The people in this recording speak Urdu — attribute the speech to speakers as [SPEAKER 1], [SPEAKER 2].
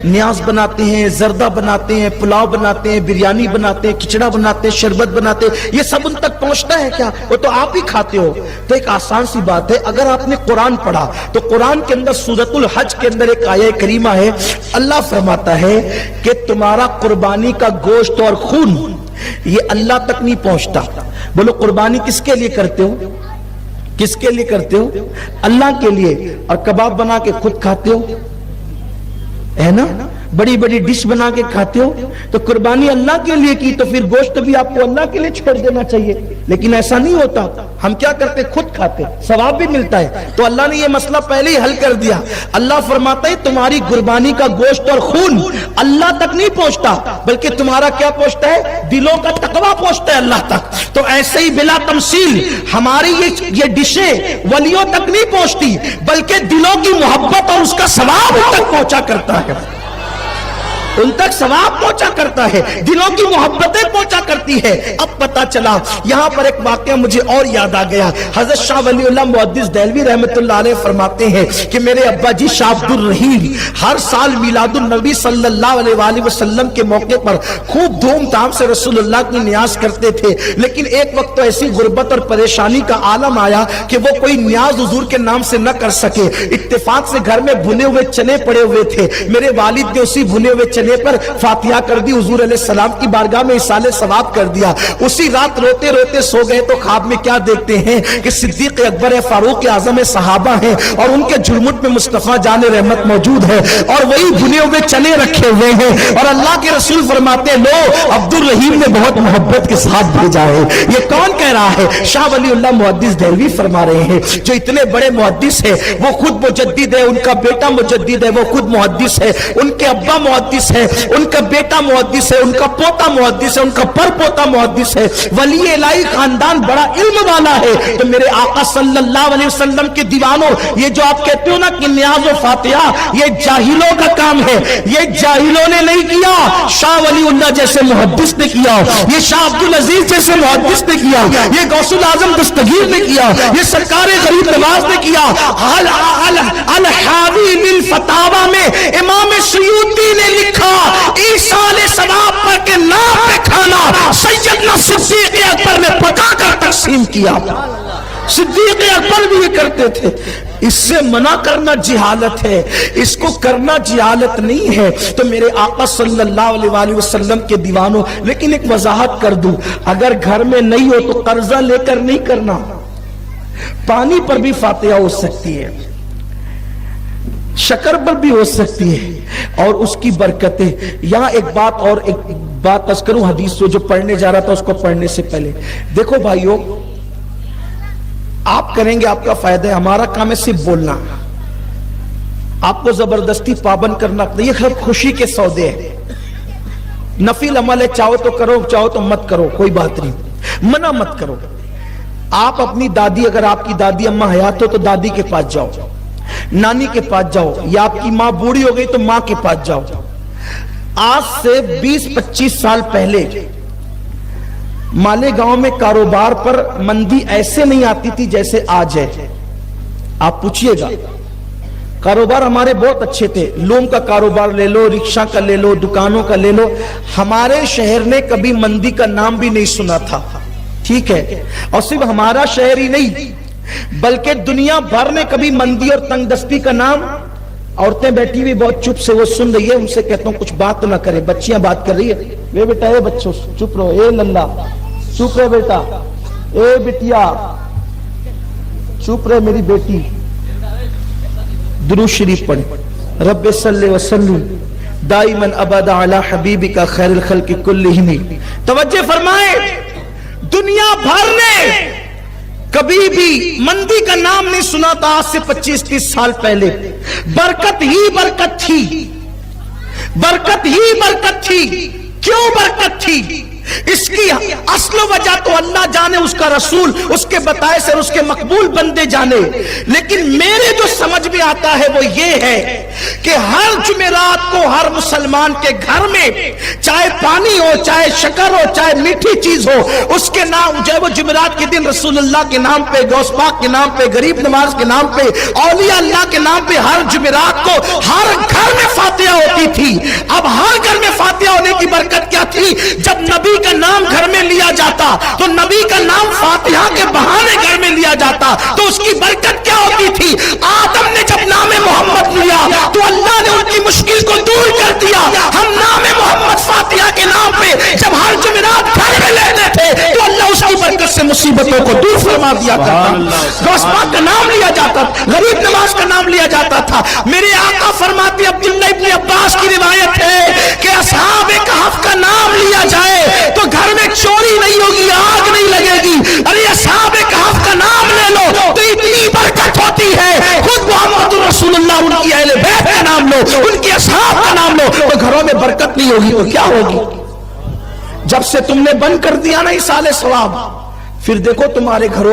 [SPEAKER 1] نیاز بناتے ہیں، زردہ بناتے ہیں، پلاؤ بناتے ہیں، بریانی بناتے ہیں، کھچڑا بناتے ہیں، شربت بناتے ہیں، یہ سب ان تک پہنچتا ہے کیا؟ وہ تو آپ ہی کھاتے ہو۔ تو ایک آسان سی بات ہے، اگر آپ نے قرآن پڑھا تو قرآن کے اندر سورۃ الحج کے اندر ایک آیہ کریمہ ہے، اللہ فرماتا ہے کہ تمہارا قربانی کا گوشت اور خون یہ اللہ تک نہیں پہنچتا۔ بولو قربانی کس کے لیے کرتے ہو؟ کس کے لیے کرتے ہو؟ اللہ کے لیے۔ اور کباب بنا کے خود کھاتے ہو، ہے نا؟ بڑی بڑی ڈش بنا کے کھاتے ہو، تو قربانی اللہ کے لیے کی تو پھر گوشت بھی آپ کو اللہ کے لیے چھوڑ دینا چاہیے، لیکن ایسا نہیں ہوتا۔ ہم کیا کرتے؟ خود کھاتے، ثواب بھی ملتا ہے۔ تو اللہ نے یہ مسئلہ پہلے ہی حل کر دیا۔ اللہ فرماتا ہے تمہاری قربانی کا گوشت اور خون اللہ تک نہیں پہنچتا، بلکہ تمہارا کیا پہنچتا ہے؟ دلوں کا تقویٰ پہنچتا ہے اللہ تک۔ تو ایسے ہی بلا تمثیل ہماری یہ ڈشیں ولیوں تک نہیں پہنچتی، بلکہ دلوں کی محبت اور اس کا ثواب ان تک پہنچا کرتا ہے، ان تک ثواب پہنچا کرتا ہے، دلوں کی محبتیں پہنچا کرتی ہے۔ اب پتا چلا، یہاں پر ایک واقعہ مجھے اور یاد آ گیا۔ حضرت شاہ ولی اللہ محدث دہلوی رحمت اللہ علیہ فرماتے ہیں کہ میرے ابا جی شاہ عبد الرحیم ہر سال میلاد النبی صلی اللہ علیہ وآلہ وسلم کے موقع پر خوب دھوم دھام سے رسول اللہ کی نیاز کرتے تھے، لیکن ایک وقت تو ایسی غربت اور پریشانی کا عالم آیا کہ وہ کوئی نیاز حضور کے نام سے نہ کر سکے۔ اتفاق سے گھر میں بھنے ہوئے چنے پڑے ہوئے تھے، میرے والد نے اسی بھنے ہوئے چنے پر فاتحہ کر دی، حضور علیہ السلام کی بارگاہ میں ایصال ثواب کر دیا۔ اسی رات روتے روتے سو گئے تو خواب میں کیا دیکھتے ہیں کہ صدیق اکبر فاروق اعظم صحابہ ہیں اور ان کے جھرمٹ میں مصطفیٰ جان رحمت موجود ہے اور وہی بھنے ہوئے چنے رکھے ہوئے ہیں، اور اللہ کے رسول فرماتے ہیں لو عبد الرحیم نے بہت محبت کے ساتھ بھیجا ہے۔ یہ کون کہہ رہا ہے؟ شاہ ولی اللہ محدث دہلوی فرما رہے ہیں، جو اتنے بڑے محدث ہیں، وہ خود مجدد ہے، ان کا بیٹا مجدد ہے، وہ خود محدث ہے، ان کے ابا محدث ہے، ان کا بیٹا محدث ہے، ان کا پوتا محدث ہے، ان کا پر پوتا محدث ہے، ولی الہی خاندان بڑا علم والا ہے۔ تو میرے آقا صلی اللہ علیہ وسلم کے دیوانوں، یہ جو آپ کہتے ہو نا کہ نیاز و فاتحہ یہ جاہلوں کا کام ہے، یہ جاہلوں نے نہیں کیا، شاہ ولی اللہ جیسے محدث نے کیا، یہ شاہ عبد العزیز جیسے محدث نے کیا، یہ غوث العظم دستگیر نے کیا، یہ سرکار غریب نواز نے کیا۔ الحاوی للفتاوی میں امام سیوطی نے لکھا ایصال ثواب پر کے نام پہ کھانا سیدنا صدیق اکبر نے پکا کر تقسیم کیا۔ صدیق اکبر بھی یہ کرتے تھے۔ اس سے منع کرنا جہالت ہے، اس کو کرنا جہالت نہیں ہے۔ تو میرے آقا صلی اللہ علیہ وآلہ وسلم کے دیوانوں، لیکن ایک وضاحت کر دوں، اگر گھر میں نہیں ہو تو قرضہ لے کر نہیں کرنا، پانی پر بھی فاتحہ ہو سکتی ہے، شکر پر بھی ہو سکتی ہے، اور اس کی برکتیں۔ یہاں ایک بات عرض کروں، حدیث جو پڑھنے جا رہا تھا اس کو پڑھنے سے پہلے دیکھو بھائیو، آپ کریں گے آپ کا فائدہ ہے، ہمارا کام ہے صرف بولنا، آپ کو زبردستی پابند کرنا، یہ سب خوشی کے سودے ہیں، نفل عمل ہے، چاہو تو کرو چاہو تو مت کرو، کوئی بات نہیں، منع مت کرو۔ آپ اپنی دادی، اگر آپ کی دادی اماں حیات ہو تو دادی کے پاس جاؤ، نانی کے پاس جاؤ، یا آپ کی ماں بوڑھی ہو گئی تو ماں کے پاس جاؤ۔ آج سے 20-25 سال پہلے مالیگاؤں میں کاروبار پر مندی ایسے نہیں آتی تھی جیسے آج ہے۔ آپ پوچھئے گا، کاروبار ہمارے بہت اچھے تھے، لوم کا کاروبار لے لو، رکشہ کا لے لو، دکانوں کا لے لو، ہمارے شہر نے کبھی مندی کا نام بھی نہیں سنا تھا، ٹھیک ہے؟ اور صرف ہمارا شہر ہی نہیں بلکہ دنیا بھر میں کبھی مندی اور تنگ دستی کا نام، عورتیں بیٹھی ہوئی بہت چپ سے وہ سن رہی ہے، ان سے کہتا ہوں کچھ بات نہ کرے، بچیاں بات کر رہی ہے، اے بیٹا اے بچوں چپ رہو، اے للہ چپ رہے بیٹا، اے بٹیا چپ رہے میری بیٹی۔ درود شریف پڑھیں، رب صلی وسلم دائما ابدا علی حبیبک خیر الخلق کلہم۔ توجہ فرمائیں، دنیا بھر نے کبھی بھی مندی کا نام نہیں سنا تھا آج سے 25-30 سال پہلے۔ برکت ہی برکت تھی، برکت ہی برکت تھی۔ کیوں برکت تھی؟ اس کی اصل وجہ تو اللہ جانے، اس کا رسول اس کے بتائے سے اس کے مقبول بندے جانے، لیکن میرے جو سمجھ میں آتا ہے وہ یہ ہے کہ ہر جمعرات کو ہر مسلمان کے گھر میں چاہے پانی ہو، چاہے شکر ہو، چاہے میٹھی چیز ہو، اس کے نام جو ہے وہ جمعرات کے دن رسول اللہ کے نام پہ، غوث پاک کے نام پہ، غریب نواز کے نام پہ، اولیاء اللہ کے نام پہ ہر جمعرات کو ہر گھر میں فاتحہ ہوتی تھی۔ اب ہر گھر میں فاتحہ ہونے کی برکت کیا تھی؟ جب نبی کا نام گھر میں لیا جاتا تو نبی کا نام فاتحہ کے بہانے گھر میں لیا جاتا تو اس کی برکت کیا ہوتی تھی؟ آدم نے جب نام محمد لیا تو اللہ نے ان کی مشکل کو دور کر دیا۔ ہم نام محمد فاتحہ کے نام پہ جب ہر جمعرات گھر میں لیتے تھے تو اللہ اس کی برکت سے مصیبتوں کو دور فرما دیا کرتا۔ غوث پاک کا نام لیا جاتا، غریب نواز کا نام لیا جاتا تھا۔ میرے آقا فرماتے عبداللہ ابن عباس کی روایت ہے کہ اصحاب کہف کا نام لیا جائے تو گھر میں چوری نہیں ہوگی، آگ نہیں لگے گی۔ ارے اصحاب کہف کا نام لے لو تو اتنی برکت ہوتی ہے۔ خود محمد رسول اللہ، ان کی اہل بیت کا نام لو، ان کے اصحاب کا نام لو تو گھروں میں برکت نہیں ہوگی تو کیا ہوگی؟ جب سے تم نے بند کر دیا نا ایصال ثواب، پھر دیکھو تمہارے گھروں